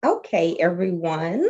Okay, everyone.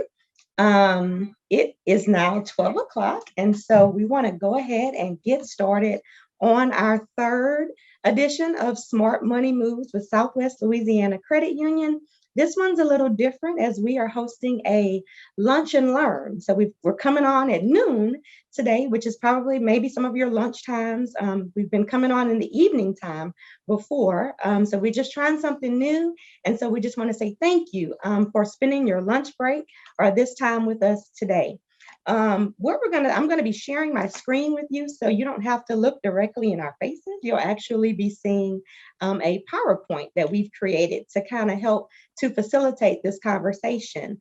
It is now 12 o'clock, and so we want to go ahead and get started on our third edition of Smart Money Moves with Southwest Louisiana Credit Union. This one's a little different as we are hosting a lunch and learn. So we're coming on at noon today, which is probably maybe some of your lunch times. We've been coming on in the evening time before. So we're just trying something new. And so we just want to say thank you for spending your lunch break or this time with us today. I'm going to be sharing my screen with you so you don't have to look directly in our faces. You'll actually be seeing a PowerPoint that we've created to kind of help to facilitate this conversation.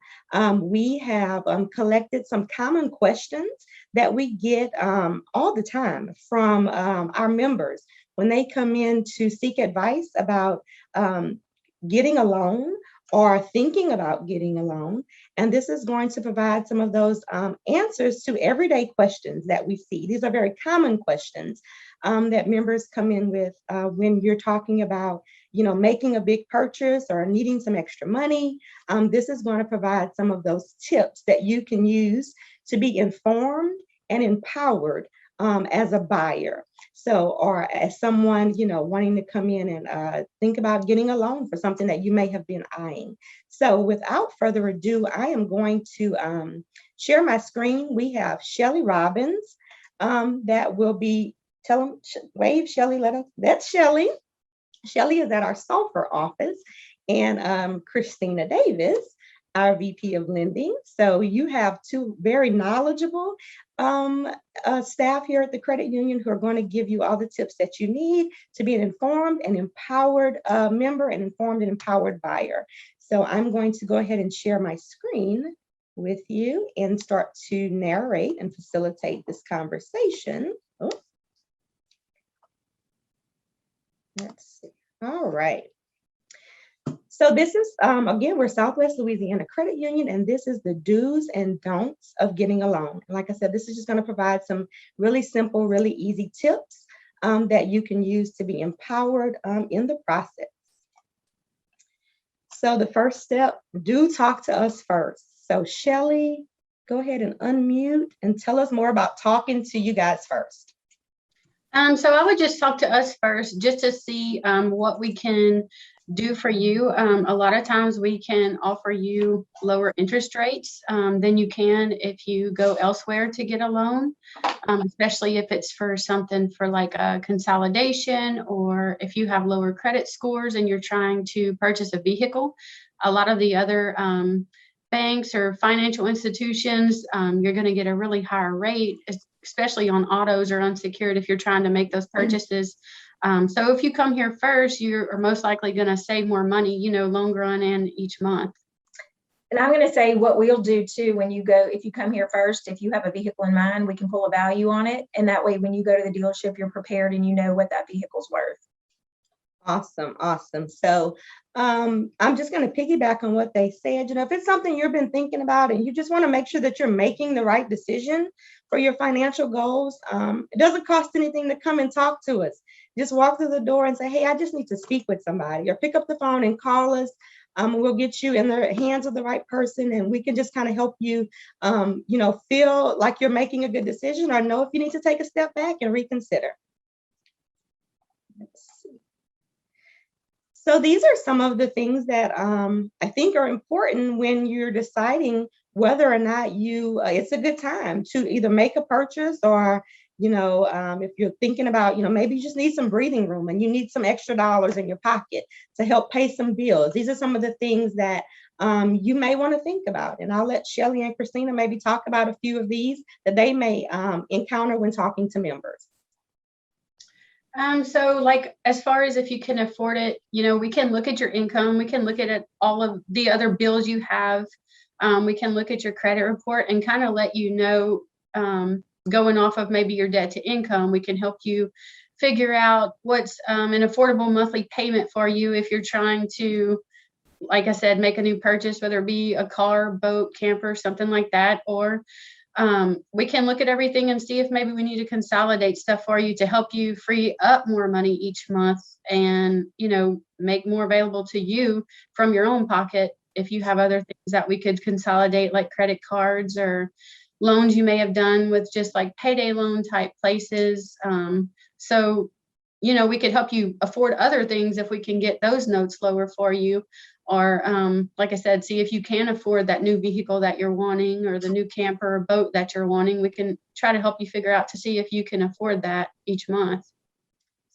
We have collected some common questions that we get all the time from our members when they come in to seek advice about getting a loan or thinking about getting a loan. And this is going to provide some of those answers to everyday questions that we see. These are very common questions that members come in with when you're talking about, making a big purchase or needing some extra money. This is going to provide some of those tips that you can use to be informed and empowered as a buyer. So, or as someone, wanting to come in and think about getting a loan for something that you may have been eyeing. So without further ado, I am going to share my screen. We have Shelly Robbins that will be, wave Shelly, that's Shelly. Shelly is at our Sulphur office, and Christina Davis, our VP of Lending. So you have two very knowledgeable staff here at the credit union who are going to give you all the tips that you need to be an informed and empowered member, and informed and empowered buyer. So I'm going to go ahead and share my screen with you and start to narrate and facilitate this conversation. Oh. Let's see. All right. So this is, again, we're Southwest Louisiana Credit Union, and this is the do's and don'ts of getting a loan. Like I said, this is just going to provide some really simple, really easy tips that you can use to be empowered in the process. So the first step, do talk to us first. So Shelly, go ahead and unmute and tell us more about talking to you guys first. So I would just talk to us first just to see what we can do for you. A lot of times we can offer you lower interest rates than you can if you go elsewhere to get a loan, especially if it's for something for like a consolidation, or if you have lower credit scores and you're trying to purchase a vehicle. A lot of the other banks or financial institutions, you're going to get a really higher rate, especially on autos or unsecured if you're trying to make those purchases. So if you come here first, you are most likely going to save more money, long run and each month. And I'm going to say what we'll do too when you go, if you come here first, if you have a vehicle in mind, we can pull a value on it. And that way, when you go to the dealership, you're prepared and you know what that vehicle's worth. Awesome. So I'm just going to piggyback on what they said. If it's something you've been thinking about and you just want to make sure that you're making the right decision for your financial goals, it doesn't cost anything to come and talk to us. Just walk through the door and say, hey, I just need to speak with somebody, or pick up the phone and call us. We'll get you in the hands of the right person, and we can just kind of help you, feel like you're making a good decision, or know if you need to take a step back and reconsider. Let's see. So these are some of the things that I think are important when you're deciding whether or not it's a good time to either make a purchase, or, if you're thinking about, maybe you just need some breathing room and you need some extra dollars in your pocket to help pay some bills. These are some of the things that you may want to think about. And I'll let Shelly and Christina maybe talk about a few of these that they may encounter when talking to members. So like, as far as if you can afford it, we can look at your income. We can look at all of the other bills you have. We can look at your credit report and kind of let you know, going off of maybe your debt to income. We can help you figure out what's an affordable monthly payment for you if you're trying to, like I said, make a new purchase, whether it be a car, boat, camper, something like that. Or we can look at everything and see if maybe we need to consolidate stuff for you to help you free up more money each month and, make more available to you from your own pocket if you have other things that we could consolidate, like credit cards or loans you may have done with just like payday loan type places. So, we could help you afford other things if we can get those notes lower for you. Or, like I said, see if you can afford that new vehicle that you're wanting, or the new camper or boat that you're wanting. We can try to help you figure out to see if you can afford that each month.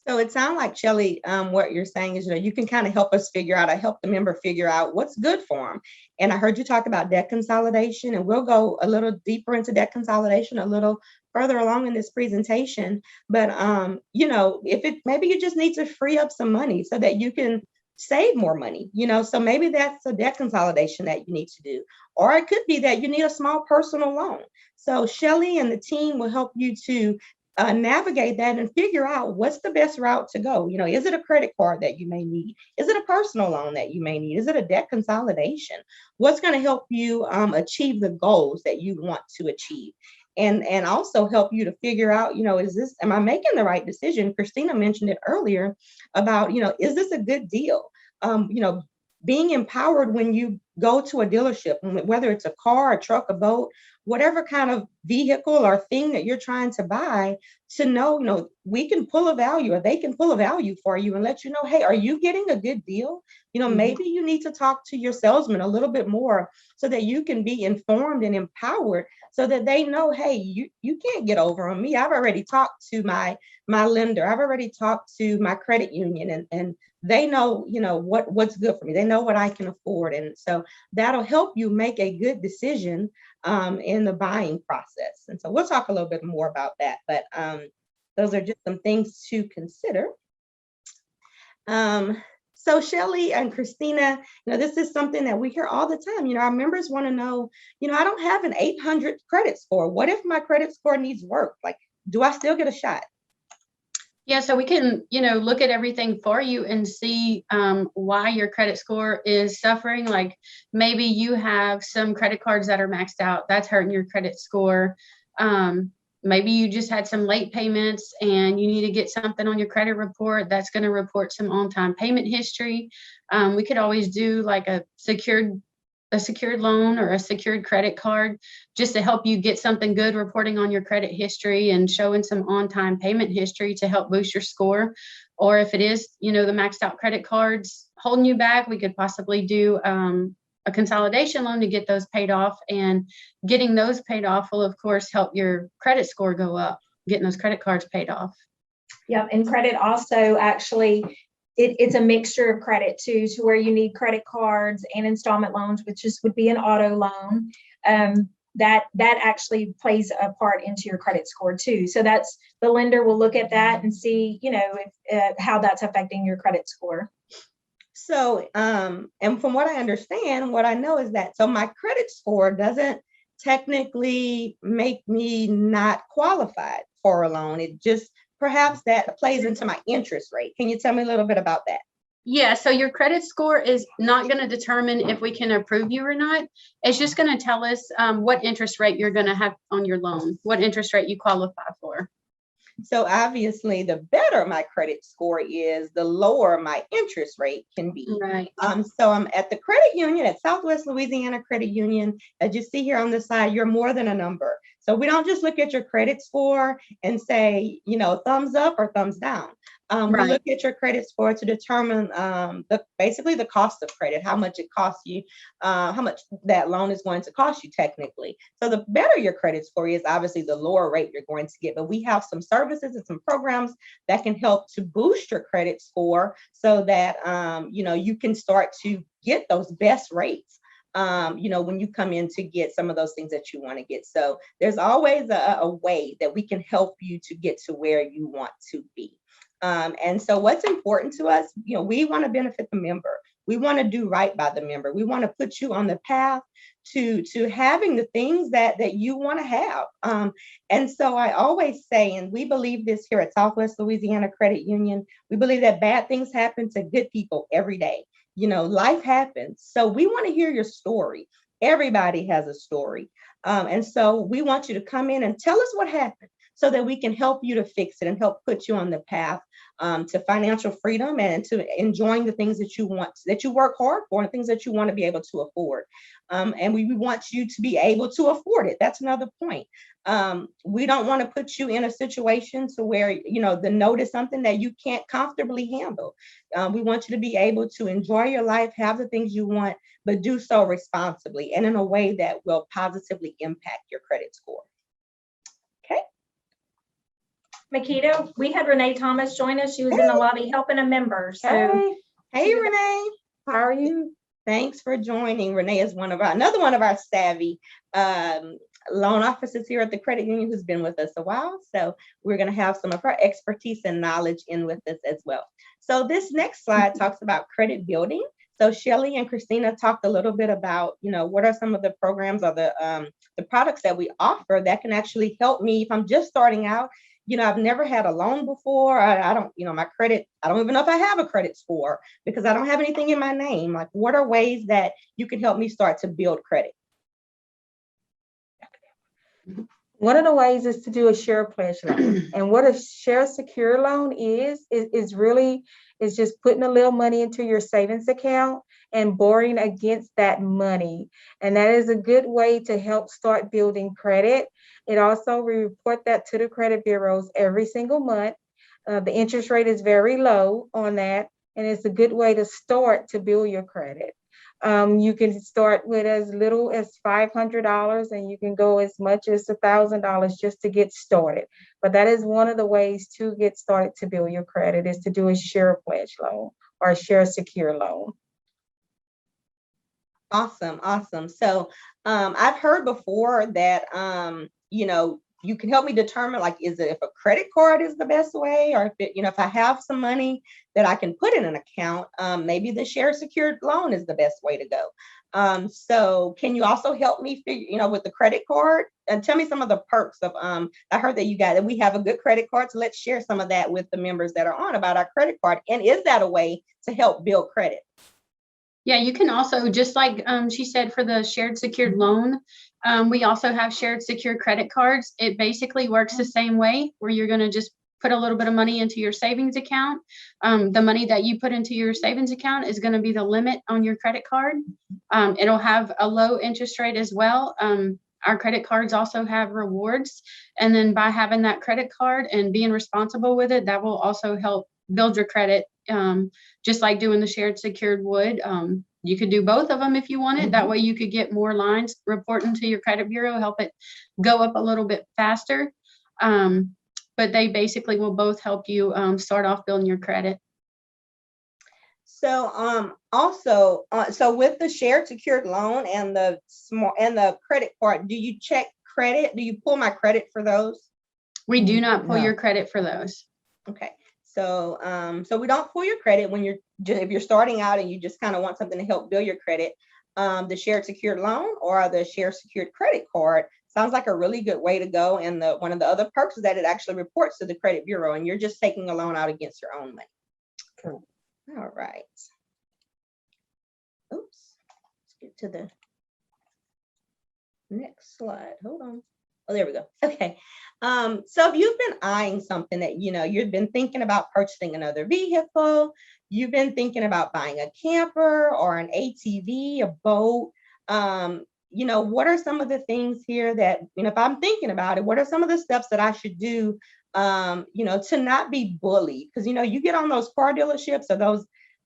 So it sounds like, Shelley, what you're saying is, you can kind of help us figure out, I help the member figure out what's good for them. And I heard you talk about debt consolidation, and we'll go a little deeper into debt consolidation a little further along in this presentation. But, if maybe you just need to free up some money so that you can save more money, so maybe that's a debt consolidation that you need to do. Or it could be that you need a small personal loan. So Shelley and the team will help you to navigate that and figure out what's the best route to go. Is it a credit card that you may need? Is it a personal loan that you may need? Is it a debt consolidation? What's going to help you achieve the goals that you want to achieve? And also help you to figure out, am I making the right decision? Christina mentioned it earlier about, is this a good deal? Being empowered when you go to a dealership, whether it's a car, a truck, a boat, whatever kind of vehicle or thing that you're trying to buy, to know, we can pull a value, or they can pull a value for you and let you know, hey, are you getting a good deal? Maybe you need to talk to your salesman a little bit more so that you can be informed and empowered, so that they know, hey, you can't get over on me. I've already talked to my lender. I've already talked to my credit union, and they know, what's good for me. They know what I can afford. And so that'll help you make a good decision in the buying process. And so we'll talk a little bit more about that, but those are just some things to consider. So Shelley and Christina, this is something that we hear all the time. Our members want to know, I don't have an 800 credit score. What if my credit score needs work? Like, do I still get a shot? Yeah, so we can, look at everything for you and see why your credit score is suffering. Like, maybe you have some credit cards that are maxed out. That's hurting your credit score. Maybe you just had some late payments and you need to get something on your credit report that's going to report some on-time payment history. We could always do like a secured loan or a secured credit card, just to help you get something good reporting on your credit history and showing some on-time payment history to help boost your score. Or if it is, the maxed out credit cards holding you back, we could possibly do a consolidation loan to get those paid off. And getting those paid off will, of course, help your credit score go up, getting those credit cards paid off. Yeah, and credit also actually, it's a mixture of credit too, to where you need credit cards and installment loans, which would be an auto loan. That actually plays a part into your credit score too. So that's, the lender will look at that and see, if, how that's affecting your credit score. So, and from what I understand, what I know is that, so my credit score doesn't technically make me not qualified for a loan. It just, perhaps that plays into my interest rate. Can you tell me a little bit about that? Yeah, so your credit score is not going to determine if we can approve you or not. It's just going to tell us what interest rate you're going to have on your loan, what interest rate you qualify for. So obviously, the better my credit score is, the lower my interest rate can be. Right. So I'm at the credit union, at Southwest Louisiana Credit Union. As you see here on the side, you're more than a number. So we don't just look at your credit score and say, thumbs up or thumbs down. We look at your credit score to determine basically the cost of credit, how much it costs you, how much that loan is going to cost you technically. So the better your credit score is, obviously the lower rate you're going to get. But we have some services and some programs that can help to boost your credit score so that you can start to get those best rates. When you come in to get some of those things that you want to get. So there's always a way that we can help you to get to where you want to be. And so what's important to us, we want to benefit the member. We want to do right by the member. We want to put you on the path to having the things that you want to have. And so I always say, and we believe this here at Southwest Louisiana Credit Union, we believe that bad things happen to good people every day. Life happens. So we want to hear your story. Everybody has a story. And so we want you to come in and tell us what happened, so that we can help you to fix it and help put you on the path to financial freedom and to enjoying the things that you want, that you work hard for, and things that you want to be able to afford. And we want you to be able to afford it. That's another point. We don't want to put you in a situation to where, the note is something that you can't comfortably handle. We want you to be able to enjoy your life, have the things you want, but do so responsibly and in a way that will positively impact your credit score. Okay. Makita, we had Renee Thomas join us. She was in the lobby helping a member. So, hey Renee, how are you? Thanks for joining. Renee is another one of our savvy loan officers here at the credit union who's been with us a while. So we're going to have some of her expertise and knowledge in with us as well. So this next slide talks about credit building. So Shelly and Christina talked a little bit about, what are some of the programs or the products that we offer that can actually help me if I'm just starting out. I've never had a loan before. I don't, my credit, I don't even know if I have a credit score because I don't have anything in my name. Like, what are ways that you can help me start to build credit? One of the ways is to do a share pledge loan. And what a share secure loan is just putting a little money into your savings account and borrowing against that money. And that is a good way to help start building credit. It also, we report that to the credit bureaus every single month. The interest rate is very low on that, and it's a good way to start to build your credit. You can start with as little as $500 and you can go as much as $1,000 just to get started. But that is one of the ways to get started to build your credit, is to do a share pledge loan or a share secure loan. Awesome. So I've heard before that, you can help me determine, like, is it if a credit card is the best way, or if I have some money that I can put in an account, maybe the share secured loan is the best way to go. So can you also help me figure, with the credit card, and tell me some of the perks of, I heard that we have a good credit card. So let's share some of that with the members that are on about our credit card. And is that a way to help build credit? Yeah, you can also, just like she said, for the shared secured loan, we also have shared secured credit cards. It basically works the same way, where you're going to just put a little bit of money into your savings account. The money that you put into your savings account is going to be the limit on your credit card. It'll have a low interest rate as well. Our credit cards also have rewards. And then by having that credit card and being responsible with it, that will also help build your credit. Just like doing the shared secured would. You could do both of them if you wanted. That way you could get more lines reporting to your credit bureau, help it go up a little bit faster. But they basically will both help you start off building your credit. So also, so with the shared secured loan and the credit card, do you check credit? Do you pull my credit for those? We do not pull your credit for those. Okay. So, so we don't pull your credit when if you're starting out and you just kind of want something to help build your credit. The shared secured loan or the shared secured credit card sounds like a really good way to go. And one of the other perks is that it actually reports to the credit bureau, and you're just taking a loan out against your own money. Cool. All right. Oops. Let's get to the next slide. Hold on. Oh, there we go. Okay. So if you've been eyeing something that, you've been thinking about purchasing another vehicle, you've been thinking about buying a camper or an ATV, a boat, what are some of the things here that, if I'm thinking about it, what are some of the steps that I should do, to not be bullied? Because, you get on those car dealerships or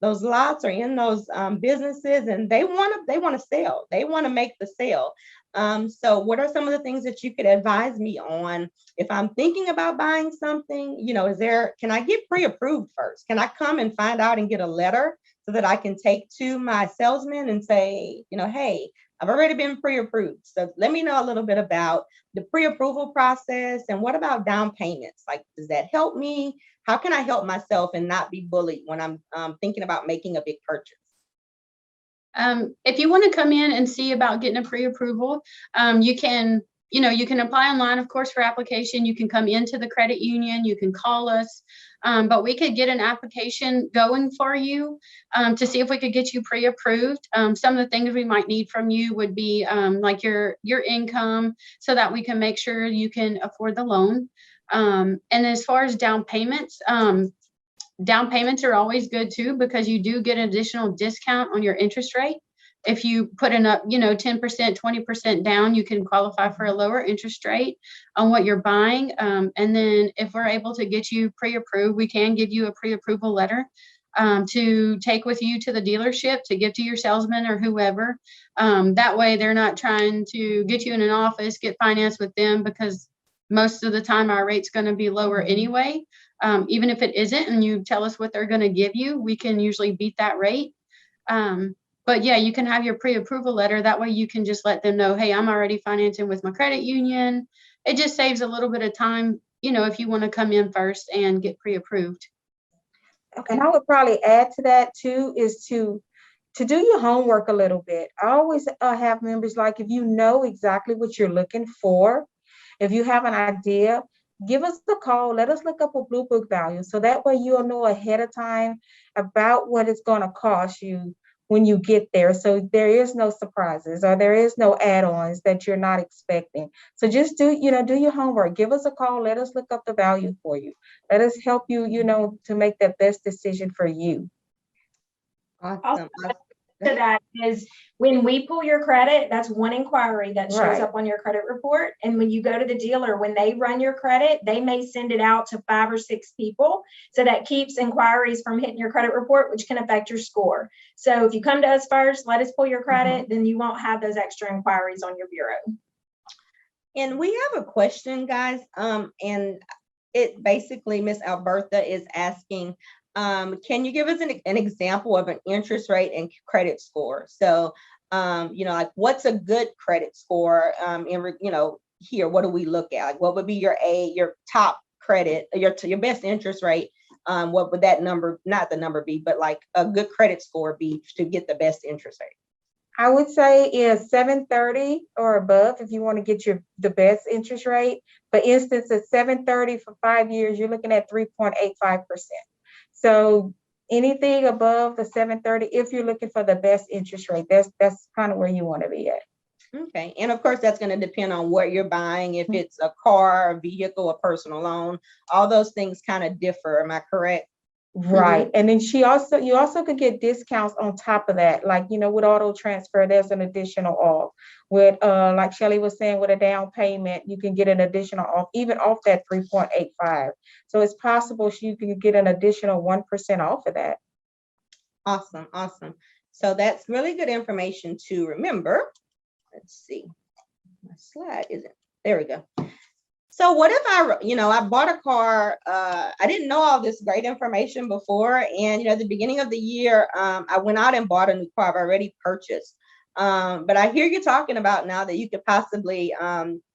those lots or in those businesses, and they want to sell. They want to make the sale. So what are some of the things that you could advise me on if I'm thinking about buying something? Can I get pre-approved first? Can I come and find out and get a letter so that I can take to my salesman and say, hey, I've already been pre-approved. So let me know a little bit about the pre-approval process, and what about down payments? Like, does that help me? How can I help myself and not be bullied when I'm thinking about making a big purchase? If you want to come in and see about getting a pre-approval, you can apply online, of course, for application. You can come into the credit union, you can call us, but we could get an application going for you to see if we could get you pre-approved. Some of the things we might need from you would be like your income, so that we can make sure you can afford the loan. And as far as down payments, Down payments are always good too, because you do get an additional discount on your interest rate. If you put in up, 10%, 20% down, you can qualify for a lower interest rate on what you're buying. And then if we're able to get you pre-approved, we can give you a pre-approval letter to take with you to the dealership to give to your salesman or whoever. That way they're not trying to get you in an office, get financed with them, because most of the time our rate's going to be lower anyway. Even if it isn't, and you tell us what they're going to give you, we can usually beat that rate. But yeah, you can have your pre-approval letter. That way you can just let them know, hey, I'm already financing with my credit union. It just saves a little bit of time, if you want to come in first and get pre-approved. Okay. And I would probably add to that too, is to do your homework a little bit. I always have members, like, if you know exactly what you're looking for, if you have an idea, give us a call. Let us look up a Blue Book value. So that way you'll know ahead of time about what it's going to cost you when you get there. So there is no surprises, or there is no add-ons that you're not expecting. So just do your homework. Give us a call. Let us look up the value for you. Let us help you, to make the best decision for you. Awesome. To that is, when we pull your credit, that's one inquiry that shows Right. up on your credit report. And when you go to the dealer, when they run your credit, they may send it out to 5 or 6 people. So that keeps inquiries from hitting your credit report, which can affect your score. So if you come to us first, let us pull your credit, then you won't have those extra inquiries on your bureau. And we have a question, guys. And it basically, Miss Alberta is asking, can you give us an example of an interest rate and credit score? So, like, what's a good credit score? Here, what do we look at? Like, what would be your top credit, your best interest rate? What would that number, not the number be, but like a good credit score be to get the best interest rate? I would say is 730 or above if you want to get the best interest rate. For instance, at 730 for 5 years, you're looking at 3.85%. So anything above the 730, if you're looking for the best interest rate, that's kind of where you want to be at. Okay. And of course, that's going to depend on what you're buying. If it's a car, a vehicle, a personal loan, all those things kind of differ. Am I correct? Right. And then you also could get discounts on top of that. Like, with auto transfer, there's an additional off. With like Shelly was saying, with a down payment, you can get an additional off, even off that 3.85. So it's possible you can get an additional 1% off of that. Awesome. Awesome. So that's really good information to remember. Let's see. My slide isn't, there we go. So what if I bought a car, I didn't know all this great information before. And, at the beginning of the year, I went out and bought a new car I've already purchased. But I hear you talking about now that you could possibly,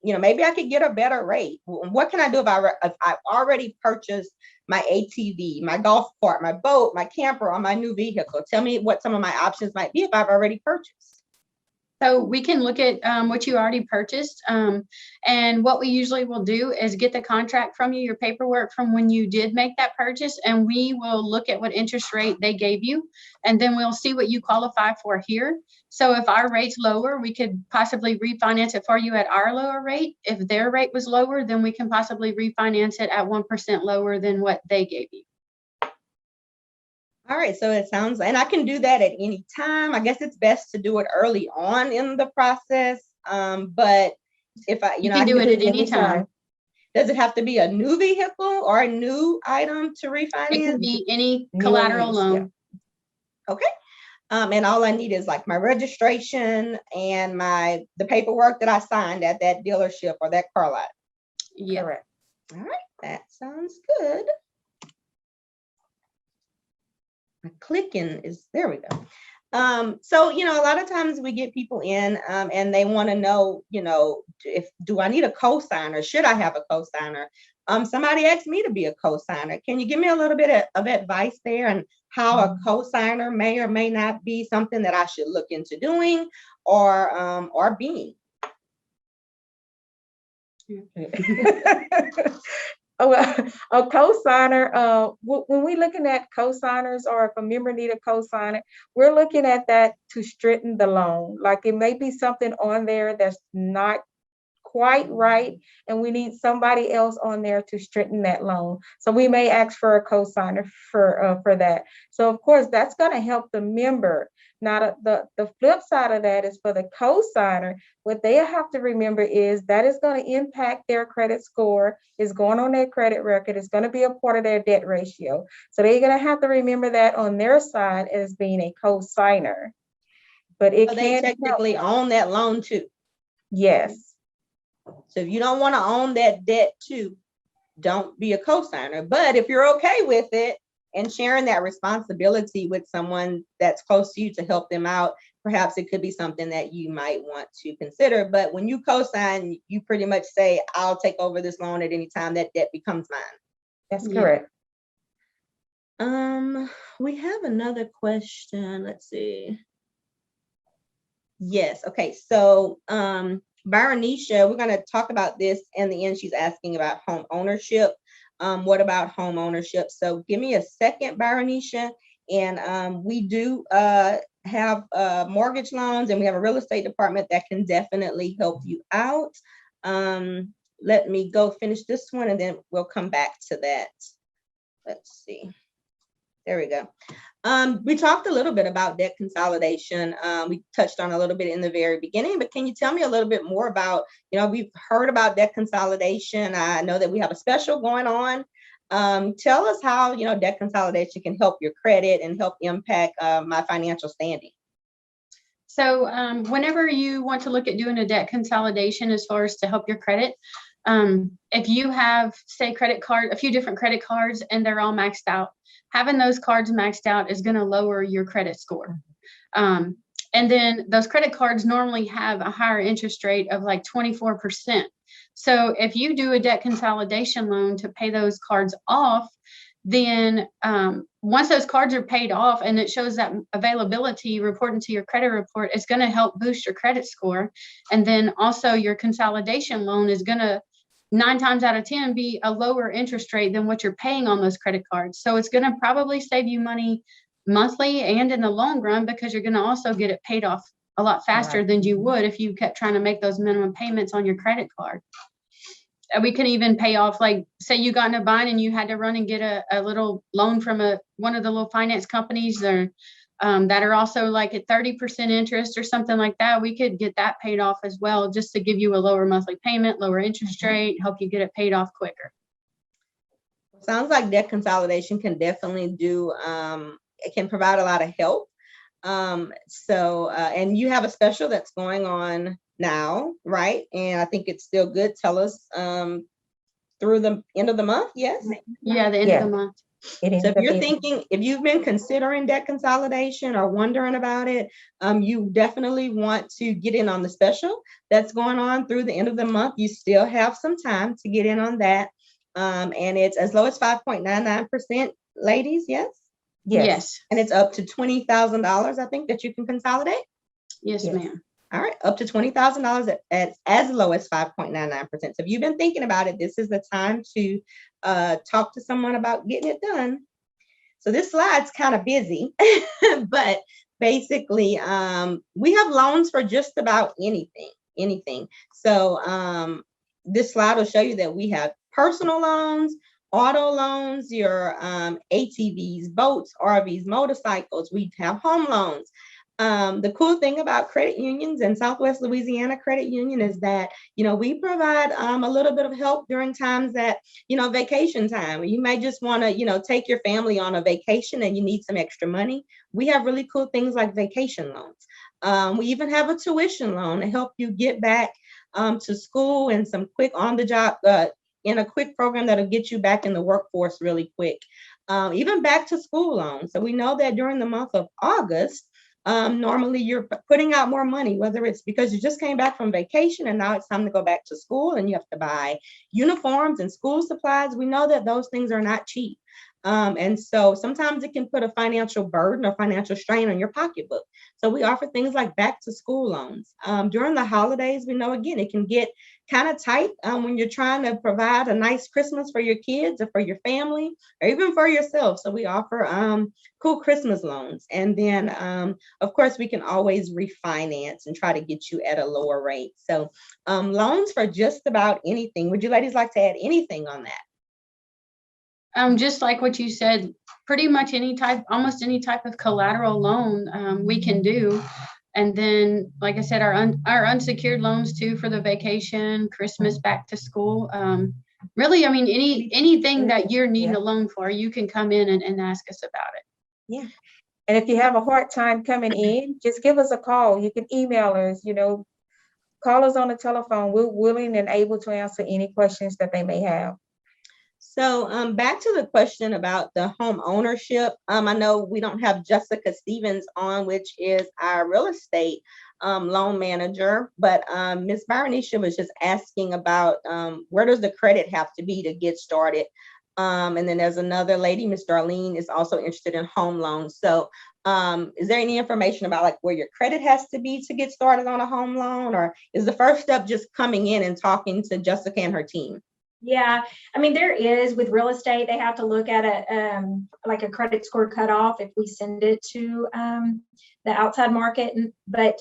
maybe I could get a better rate. What can I do if I've already purchased my ATV, my golf cart, my boat, my camper, or my new vehicle? Tell me what some of my options might be if I've already purchased. So we can look at what you already purchased. And what we usually will do is get the contract from you, your paperwork from when you did make that purchase, and we will look at what interest rate they gave you, and then we'll see what you qualify for here. So if our rate's lower, we could possibly refinance it for you at our lower rate. If their rate was lower, then we can possibly refinance it at 1% lower than what they gave you. All right, so it sounds, and I can do that at any time. I guess it's best to do it early on in the process. But if You can do it at any time. Does it have to be a new vehicle or a new item to refinance? It can be any collateral loan. Yeah. Okay. And all I need is like my registration and the paperwork that I signed at that dealership or that car lot. Yeah. Correct. All right, that sounds good. Clicking is, there we go. So a lot of times we get people in and they want to know, do I need a co-signer? Should I have a co-signer? Somebody asked me to be a co-signer. Can you give me a little bit of advice there on how a co-signer may or may not be something that I should look into doing or being? Oh, a co-signer, when we're looking at co-signers, or if a member need a co-signer, we're looking at that to straighten the loan. Like, it may be something on there that's not quite right, and we need somebody else on there to strengthen that loan. So we may ask for a co-signer for that. So of course, that's going to help the member. Now, the flip side of that is for the co-signer, what they have to remember is that is going to impact their credit score, is going on their credit record, is going to be a part of their debt ratio. So they're going to have to remember that on their side as being a co-signer. But it So they can technically help. own that loan too. Yes. So if you don't want to own that debt too, don't be a co-signer. But if you're okay with it and sharing that responsibility with someone that's close to you to help them out, perhaps it could be something that you might want to consider. But when you co-sign, you pretty much say, I'll take over this loan at any time that debt becomes mine. That's correct. We have another question. Let's see. Yes. Okay. So, Byronisha, we're going to talk about this in the end. She's asking about home ownership. What about home ownership? So give me a second, Byronisha. And we do have mortgage loans, and we have a real estate department that can definitely help you out. Let me go finish this one, and then we'll come back to that. Let's see. There we go. We talked a little bit about debt consolidation. We touched on a little bit in the very beginning, but can you tell me a little bit more about, we've heard about debt consolidation. I know that we have a special going on. Tell us how, debt consolidation can help your credit and help impact my financial standing. So whenever you want to look at doing a debt consolidation as far as to help your credit, if you have, say, a few different credit cards and they're all maxed out, having those cards maxed out is going to lower your credit score. And then those credit cards normally have a higher interest rate of like 24%. So if you do a debt consolidation loan to pay those cards off, then once those cards are paid off and it shows that availability reporting to your credit report, it's going to help boost your credit score. And then also your consolidation loan is going to 9 times out of 10 be a lower interest rate than what you're paying on those credit cards. So it's going to probably save you money monthly and in the long run, because you're going to also get it paid off a lot faster than you would if you kept trying to make those minimum payments on your credit card. We can even pay off, like, say you got in a bind and you had to run and get a little loan from one of the little finance companies that are also like at 30% interest or something like that. We could get that paid off as well, just to give you a lower monthly payment, lower interest rate, help you get it paid off quicker. Sounds like debt consolidation can definitely it can provide a lot of help. And you have a special that's going on now, right? And I think it's still good. Tell us through the end of the month. Yes. Yeah, the end of the month. So if you've been considering debt consolidation or wondering about it, you definitely want to get in on the special that's going on through the end of the month. You still have some time to get in on that. And it's as low as 5.99%, ladies. Yes. Yes. And it's up to $20,000, I think, that you can consolidate. Yes, ma'am. All right, up to $20,000 at as low as 5.99%. So if you've been thinking about it, this is the time to talk to someone about getting it done. So this slide's kind of busy, but basically, we have loans for just about anything. So this slide will show you that we have personal loans, auto loans, your ATVs, boats, RVs, motorcycles. We have home loans. The cool thing about credit unions and Southwest Louisiana Credit Union is that, we provide a little bit of help during times that, vacation time. You may just want to, take your family on a vacation and you need some extra money. We have really cool things like vacation loans. We even have a tuition loan to help you get back to school, and some quick on the job in a quick program that'll get you back in the workforce really quick. Even back to school loans. So we know that during the month of August, normally you're putting out more money, whether it's because you just came back from vacation and now it's time to go back to school and you have to buy uniforms and school supplies. We know that those things are not cheap. And so sometimes it can put a financial burden or financial strain on your pocketbook. So we offer things like back to school loans. During the holidays, we know, again, it can get kind of tight when you're trying to provide a nice Christmas for your kids or for your family or even for yourself. So we offer cool Christmas loans. And then, of course, we can always refinance and try to get you at a lower rate. So loans for just about anything. Would you ladies like to add anything on that? Just like what you said, pretty much almost any type of collateral loan we can do. And then, like I said, our unsecured loans too for the vacation, Christmas, back to school. Really, I mean, anything that you're needing a loan for, you can come in and ask us about it. Yeah. And if you have a hard time coming in, just give us a call. You can email us, call us on the telephone. We're willing and able to answer any questions that they may have. So back to the question about the home ownership. I know we don't have Jessica Stevens on, which is our real estate loan manager, but Ms. Byronisha was just asking about where does the credit have to be to get started? And then there's another lady, Ms. Darlene, is also interested in home loans. So is there any information about like where your credit has to be to get started on a home loan, or is the first step just coming in and talking to Jessica and her team? Yeah, I mean, there is with real estate, they have to look at like a credit score cutoff if we send it to the outside market. But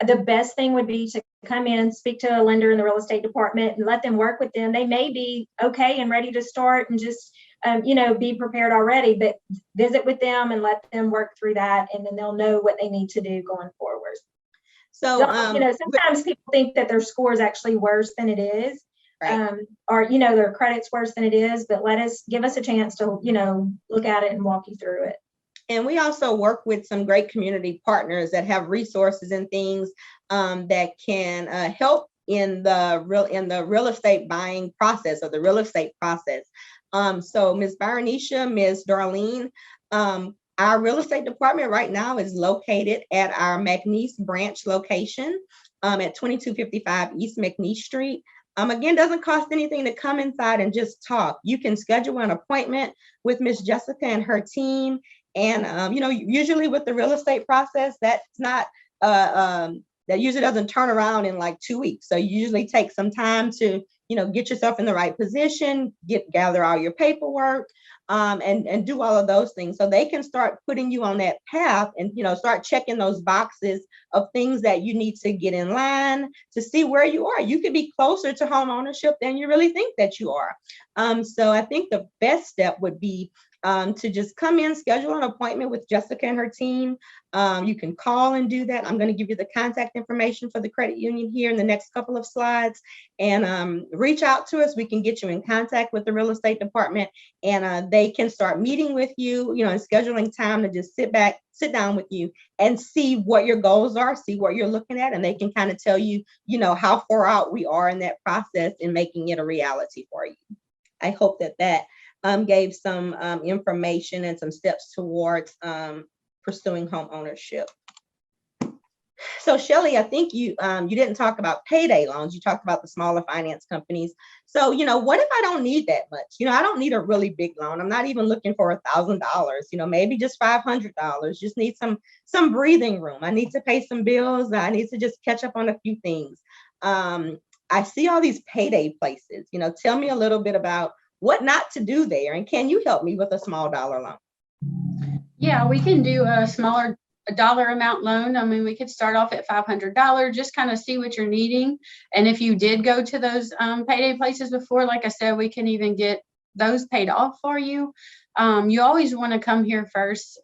the best thing would be to come in, speak to a lender in the real estate department and let them work with them. They may be okay and ready to start and just, be prepared already, but visit with them and let them work through that. And then they'll know what they need to do going forward. So, sometimes people think that their score is actually worse than it is. Right. Or their credit's worse than it is, but give us a chance to look at it and walk you through it. And we also work with some great community partners that have resources and things that can help in the real estate buying process or the real estate process. So Ms. Byronisha, Ms. Darlene, our real estate department right now is located at our McNeese branch location at 2255 East McNeese Street. Again, doesn't cost anything to come inside and just talk. You can schedule an appointment with Miss Jessica and her team. And, usually with the real estate process, that's not, that usually doesn't turn around in like 2 weeks. So you usually take some time to, get yourself in the right position, gather all your paperwork, and do all of those things. So they can start putting you on that path and, start checking those boxes of things that you need to get in line to see where you are. You could be closer to home ownership than you really think that you are. So I think the best step would be to just come in, schedule an appointment with Jessica and her team. You can call and do that. I'm going to give you the contact information for the credit union here in the next couple of slides, and reach out to us. We can get you in contact with the real estate department, and they can start meeting with you, and scheduling time to just sit down with you and see what your goals are, see what you're looking at, and they can kind of tell you, how far out we are in that process and making it a reality for you. I hope that gave some information and some steps towards pursuing home ownership. So Shelly, I think you didn't talk about payday loans. You talked about the smaller finance companies. So, what if I don't need that much? I don't need a really big loan. I'm not even looking for $1,000, maybe just $500. Just need some breathing room. I need to pay some bills. I need to just catch up on a few things. I see all these payday places. Tell me a little bit about what not to do there, and can you help me with a small dollar loan? Yeah, we can do a smaller dollar amount loan. I mean, we could start off at $500, just kind of see what you're needing. And if you did go to those payday places before, like I said, we can even get those paid off for you. You always want to come here first.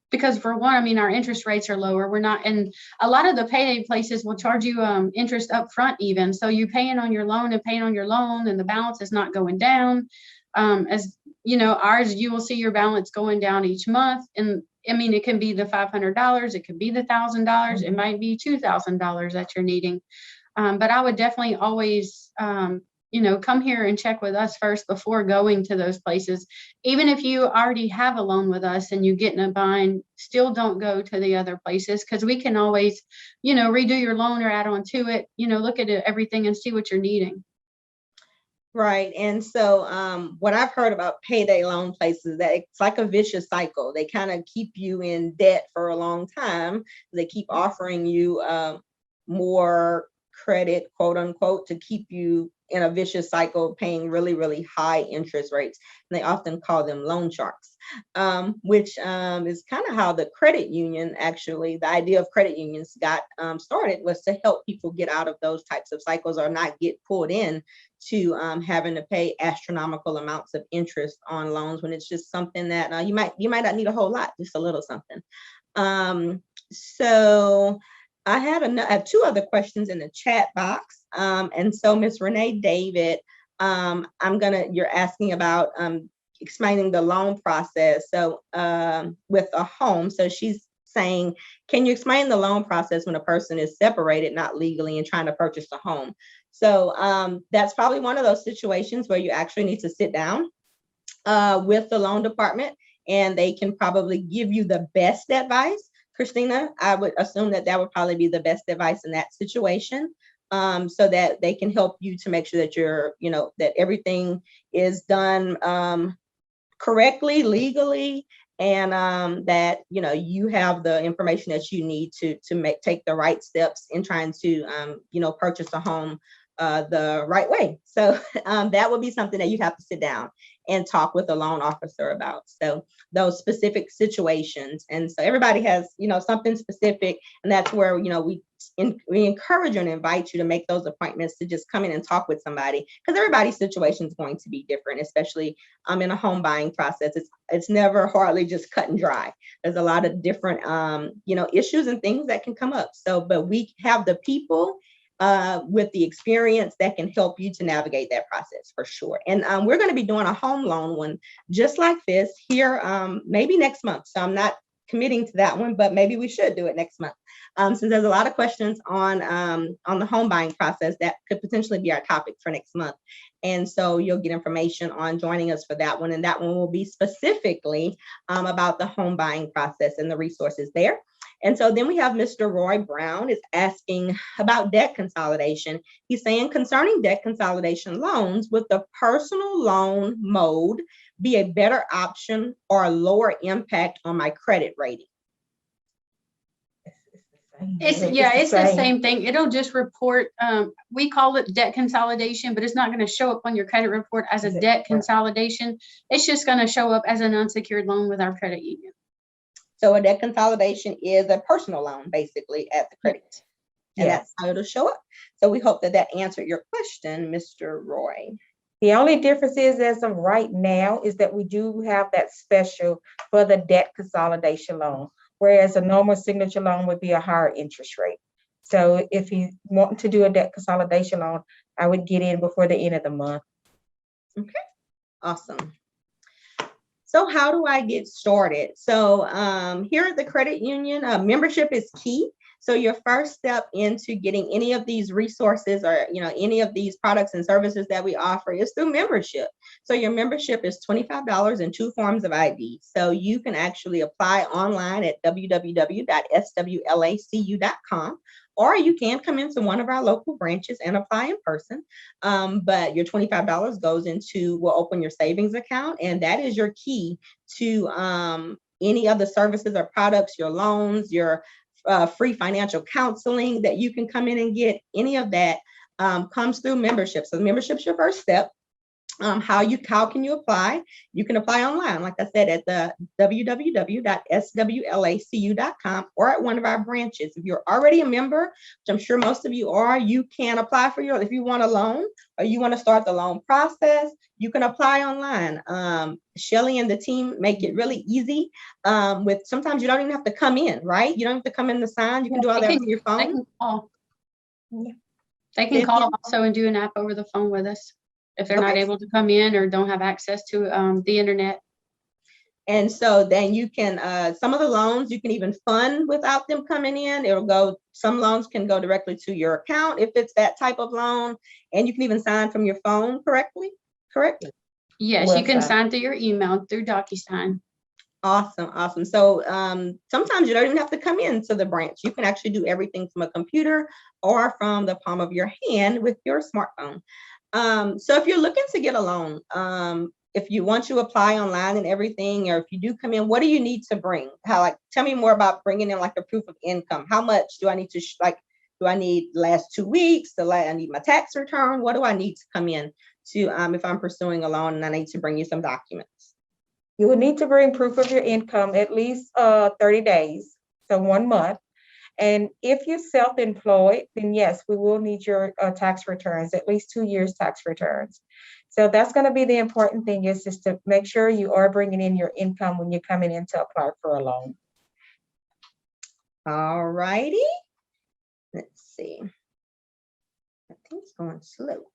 Because for one, I mean, our interest rates are lower. We're not, and a lot of the payday places will charge you interest up front even. So you're paying on your loan and paying on your loan, and the balance is not going down. As ours, you will see your balance going down each month. And I mean, it can be the $500, it could be the $1,000, it might be $2,000 that you're needing. But I would definitely always, come here and check with us first before going to those places. Even if you already have a loan with us and you get in a bind, still don't go to the other places, because we can always, redo your loan or add on to it, look at everything and see what you're needing. Right. And so what I've heard about payday loan places, that it's like a vicious cycle. They kind of keep you in debt for a long time. They keep offering you more credit, quote unquote, to keep you in a vicious cycle, paying really, really high interest rates. And they often call them loan sharks, which is kind of how the credit union, actually, the idea of credit unions got started, was to help people get out of those types of cycles, or not get pulled in to having to pay astronomical amounts of interest on loans, when it's just something that you might not need a whole lot, just a little something. So I have two other questions in the chat box. And so Miss Renee David, you're asking about explaining the loan process. So with a home, so she's saying, can you explain the loan process when a person is separated, not legally, and trying to purchase a home? So that's probably one of those situations where you actually need to sit down with the loan department, and they can probably give you the best advice. Christina, I would assume that would probably be the best advice in that situation, so that they can help you to make sure that that everything is done correctly, legally, and that you have the information that you need to take the right steps in trying to purchase a home the right way. So that would be something that you'd have to sit down and talk with a loan officer about. So those specific situations. And so everybody has something specific, and that's where we encourage and invite you to make those appointments, to just come in and talk with somebody, because everybody's situation is going to be different, especially in a home buying process. It's never hardly just cut and dry. There's a lot of different issues and things that can come up. So, but we have the people with the experience that can help you to navigate that process, for sure. And we're going to be doing a home loan one just like this here, maybe next month. So I'm not committing to that one, but maybe we should do it next month. Since there's a lot of questions on the home buying process, that could potentially be our topic for next month. And so you'll get information on joining us for that one. And that one will be specifically about the home buying process and the resources there. And so then we have Mr. Roy Brown is asking about debt consolidation. He's saying, concerning debt consolidation loans, would the personal loan mode be a better option or a lower impact on my credit rating? It's the same thing. It'll just report, we call it debt consolidation, but it's not going to show up on your credit report as a debt consolidation. It's just going to show up as an unsecured loan with our credit union. So a debt consolidation is a personal loan, basically, at the credit. And that's how it'll show up. So we hope that answered your question, Mr. Roy. The only difference is, as of right now, is that we do have that special for the debt consolidation loan, whereas a normal signature loan would be a higher interest rate. So if you want to do a debt consolidation loan, I would get in before the end of the month. Okay, awesome. So how do I get started? So here at the credit union, membership is key. So your first step into getting any of these resources, or any of these products and services that we offer, is through membership. So your membership is $25 in 2 forms of ID. So you can actually apply online at www.swlacu.com, or you can come into one of our local branches and apply in person. But your $25 goes into, we'll open your savings account, and that is your key to any of the services or products, your loans, your free financial counseling that you can come in and get. Any of that comes through membership. So membership's your first step. How can you apply? You can apply online, like I said, at the www.swlacu.com, or at one of our branches. If you're already a member, which I'm sure most of you are, you can apply for if you want a loan, or you want to start the loan process, you can apply online. Shelly and the team make it really easy. Sometimes you don't even have to come in, right? You don't have to come in to sign. You can do all that from your phone. They can call. They can call also and do an app over the phone with us, if they're not able to come in or don't have access to the internet. And so then you can, some of the loans you can even fund without them coming in. Some loans can go directly to your account if it's that type of loan, and you can even sign from your phone correctly? Yes, you can sign through your email, through DocuSign. Awesome. So sometimes you don't even have to come into the branch. You can actually do everything from a computer or from the palm of your hand with your smartphone. So if you're looking to get a loan, if you want to apply online and everything, or if you do come in, what do you need to bring? Tell me more about bringing in like a proof of income. How much do I need to do I need last 2 weeks? I need my tax return. What do I need to come in to if I'm pursuing a loan and I need to bring you some documents? You will need to bring proof of your income at least 30 days, so 1 month. And if you're self-employed, then yes, we will need your tax returns, at least 2 years tax returns. So that's going to be the important thing, is just to make sure you are bringing in your income when you're coming in to apply for a loan. All righty. Let's see. I think it's going slow.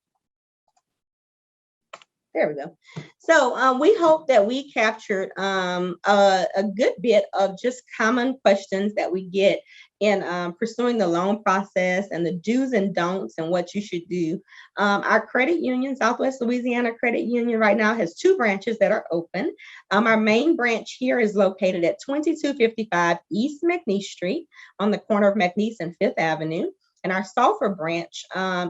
There we go. So we hope that we captured a good bit of just common questions that we get in pursuing the loan process, and the do's and don'ts and what you should do. Our credit union, Southwest Louisiana Credit Union, right now has 2 branches that are open. Our main branch here is located at 2255 East McNeese Street on the corner of McNeese and 5th Avenue. And our Sulphur branch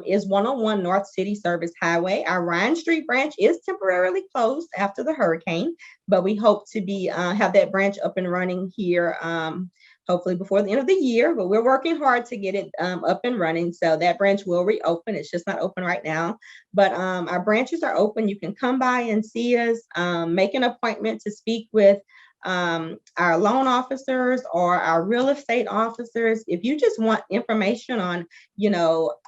is 101 North City Service Highway. Our Ryan Street branch is temporarily closed after the hurricane, but we hope to be have that branch up and running here hopefully before the end of the year. But we're working hard to get it up and running, so that branch will reopen. It's just not open right now, but our branches are open. You can come by and see us, make an appointment to speak with our loan officers or our real estate officers. If you just want information on,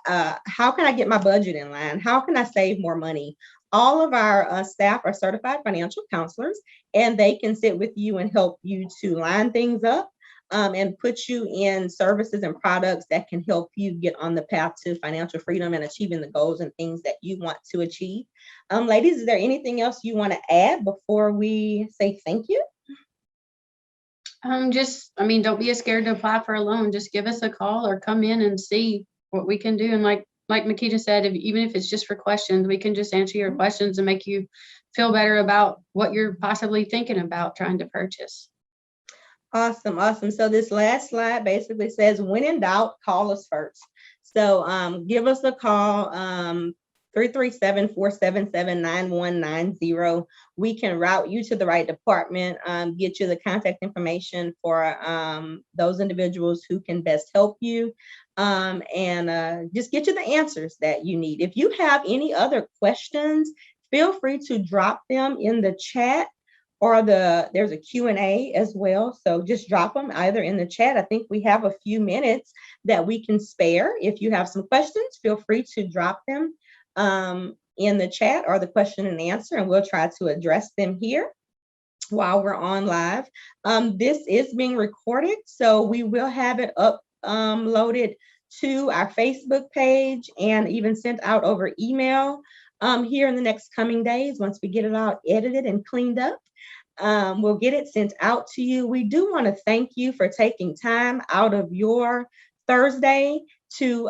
how can I get my budget in line? How can I save more money? All of our staff are certified financial counselors, and they can sit with you and help you to line things up and put you in services and products that can help you get on the path to financial freedom and achieving the goals and things that you want to achieve. Ladies, is there anything else you want to add before we say thank you? Don't be scared to apply for a loan. Just give us a call or come in and see what we can do. And like Makita said, even if it's just for questions, we can just answer your questions and make you feel better about what you're possibly thinking about trying to purchase. Awesome. So this last slide basically says, when in doubt, call us first. So give us a call, 337-477-9190. We can route you to the right department, get you the contact information for those individuals who can best help you, and just get you the answers that you need. If you have any other questions, feel free to drop them in the chat, or there's a Q&A as well. So just drop them either in the chat. I think we have a few minutes that we can spare. If you have some questions, feel free to drop them in the chat or the question and answer, and we'll try to address them here while we're on live. This is being recorded, so we will have it uploaded to our Facebook page and even sent out over email here in the next coming days. Once we get it all edited and cleaned up, we'll get it sent out to you. We do want to thank you for taking time out of your Thursday to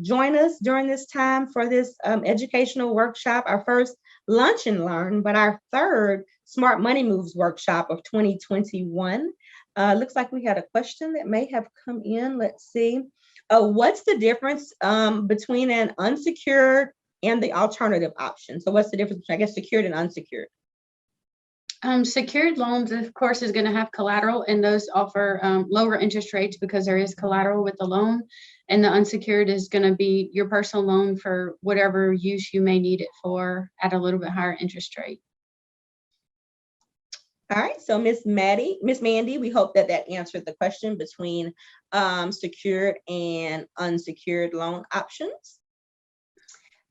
join us during this time for this educational workshop, our first Lunch and Learn, but our third Smart Money Moves workshop of 2021. Looks like we had a question that may have come in. Let's see. What's the difference between an unsecured and the alternative option? So what's the difference between, I guess, secured and unsecured? Secured loans, of course, is going to have collateral, and those offer lower interest rates because there is collateral with the loan. And the unsecured is going to be your personal loan for whatever use you may need it for at a little bit higher interest rate. All right, so Miss Mandy, we hope that answered the question between secured and unsecured loan options.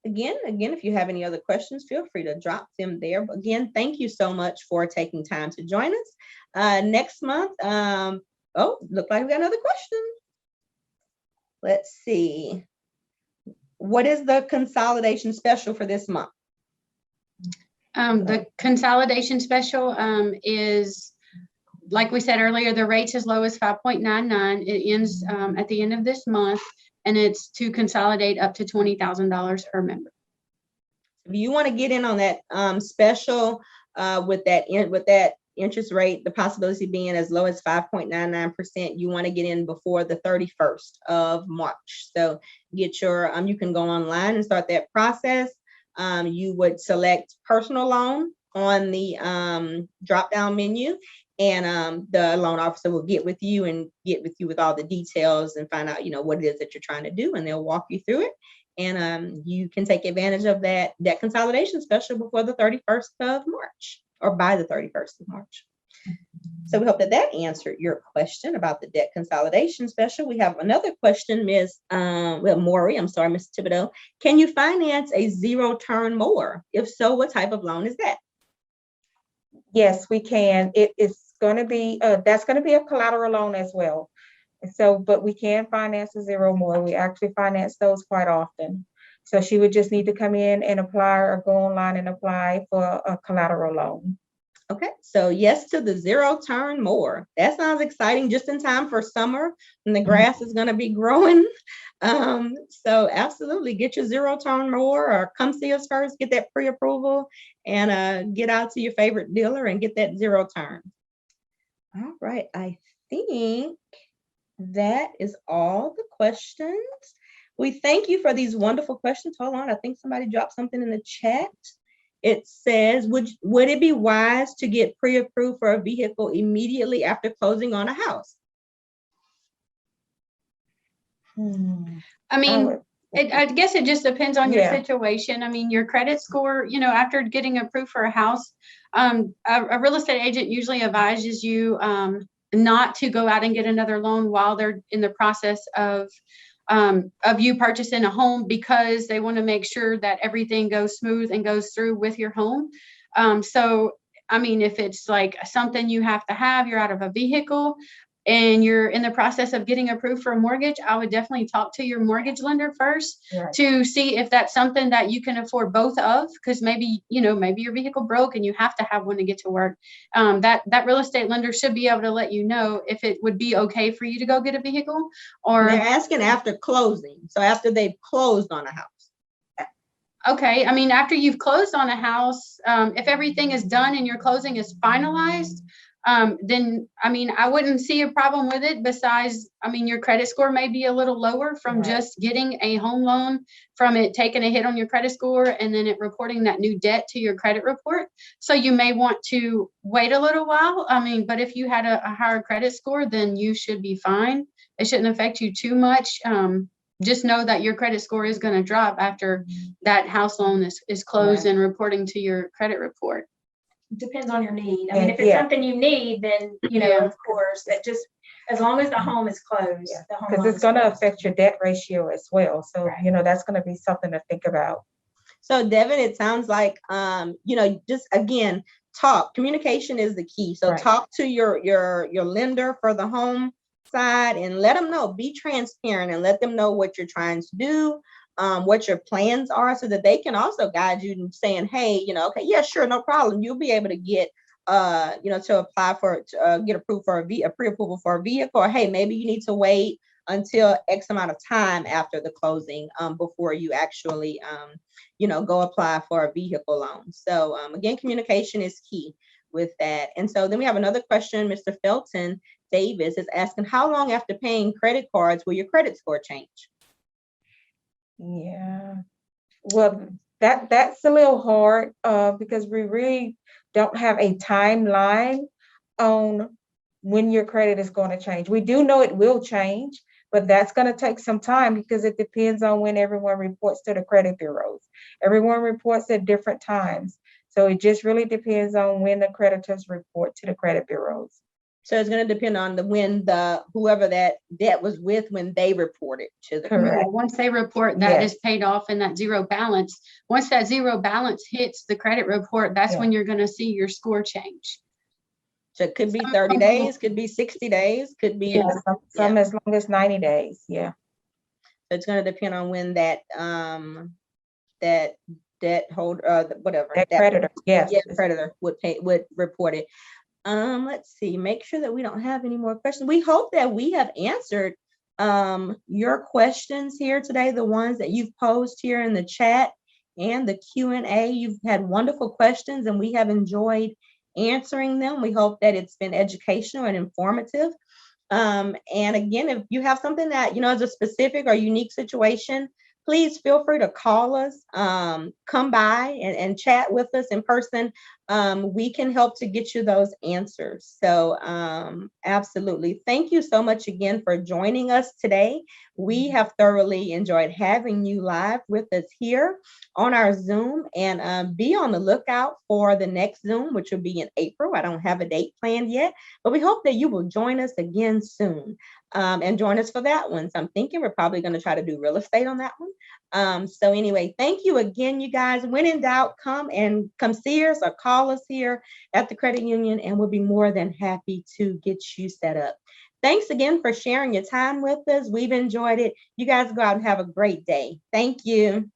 Again, if you have any other questions, feel free to drop them there. But again, thank you so much for taking time to join us. Next month, look like we got another question. Let's see. What is the consolidation special for this month? The consolidation special is, like we said earlier, the rate's as low as 5.99. It ends at the end of this month, and it's to consolidate up to $20,000 per member. If you want to get in on that special with that interest rate, the possibility being as low as 5.99%, you want to get in before the 31st of March. So get your, you can go online and start that process. you would select personal loan on the drop down menu, and the loan officer will get with you with all the details and find out, what it is that you're trying to do, and they'll walk you through it. And you can take advantage of that debt consolidation special before the 31st of March, or by the 31st of March. So we hope that answered your question about the debt consolidation special. We have another question, Maury, Ms. Thibodeau. Can you finance a zero turn mower? If so, what type of loan is that? Yes, we can. It is going to be, that's going to be a collateral loan as well. So, but we can finance a zero mower. We actually finance those quite often. So she would just need to come in and apply, or go online and apply for a collateral loan. Okay, so yes to the zero turn mower. That sounds exciting, just in time for summer when the grass is going to be growing. So absolutely, get your zero turn mower, or come see us first, get that pre-approval, and get out to your favorite dealer and get that zero turn. All right, I think that is all the questions. We thank you for these wonderful questions. Hold on, I think somebody dropped something in the chat. It says, would it be wise to get pre-approved for a vehicle immediately after closing on a house? I mean, I guess it just depends on your situation. I mean, your credit score, after getting approved for a house, a real estate agent usually advises you not to go out and get another loan while they're in the process of you purchasing a home, because they want to make sure that everything goes smooth and goes through with your home. So, I mean, if it's like something you have to have, you're out of a vehicle and you're in the process of getting approved for a mortgage, I would definitely talk to your mortgage lender first to see if that's something that you can afford both of, because maybe your vehicle broke and you have to have one to get to work. That real estate lender should be able to let you know if it would be okay for you to go get a vehicle. Or they're asking after closing, so after they've closed on a house. Okay, I mean, after you've closed on a house, if everything is done and your closing is finalized, then, I mean, I wouldn't see a problem with it. Besides, I mean, your credit score may be a little lower from just getting a home loan, from it taking a hit on your credit score and then it reporting that new debt to your credit report. So you may want to wait a little while. I mean, but if you had a higher credit score, then you should be fine. It shouldn't affect you too much. Just know that your credit score is going to drop after that house loan is closed and reporting to your credit report. Depends on your need. I mean, if it's something you need, then, of course, that just, as long as the home is closed. Because it's going to affect your debt ratio as well. So, that's going to be something to think about. So Devin, it sounds like, just again, communication is the key. So talk to your lender for the home side and let them know, be transparent and let them know what you're trying to do, what your plans are, so that they can also guide you in saying, hey, okay, yeah, sure, no problem. You'll be able to get, to apply for, get approved for a pre-approval for a vehicle, or hey, maybe you need to wait until X amount of time after the closing before you actually, go apply for a vehicle loan. So again, communication is key with that. And so then we have another question. Mr. Felton Davis is asking, how long after paying credit cards will your credit score change? Yeah, well, that's a little hard because we really don't have a timeline on when your credit is going to change. We do know it will change, but that's going to take some time because it depends on when everyone reports to the credit bureaus. Everyone reports at different times. So it just really depends on when the creditors report to the credit bureaus. So it's going to depend on when whoever that debt was with, when they report it to the credit. Once they report that is paid off and that zero balance, once that zero balance hits the credit report, that's when you're going to see your score change. So it could be 30 days, could be 60 days, could be some as long as 90 days. Yeah. So it's going to depend on when that debt holder, whatever. That creditor, creditor would report it. Let's see, make sure that we don't have any more questions. We hope that we have answered your questions here today, the ones that you've posed here in the chat and the Q&A. You've had wonderful questions and we have enjoyed answering them. We hope that it's been educational and informative. And again, if you have something that, is a specific or unique situation please feel free to call us, come by and chat with us in person. We can help to get you those answers. So absolutely. Thank you so much again for joining us today. We have thoroughly enjoyed having you live with us here on our Zoom, and be on the lookout for the next Zoom, which will be in April. I don't have a date planned yet, but we hope that you will join us again soon, and join us for that one. So I'm thinking we're probably going to try to do real estate on that one. So anyway, thank you again, you guys. When in doubt, come see us or call us here at the credit union, and we'll be more than happy to get you set up. Thanks again for sharing your time with us. We've enjoyed it. You guys go out and have a great day. Thank you.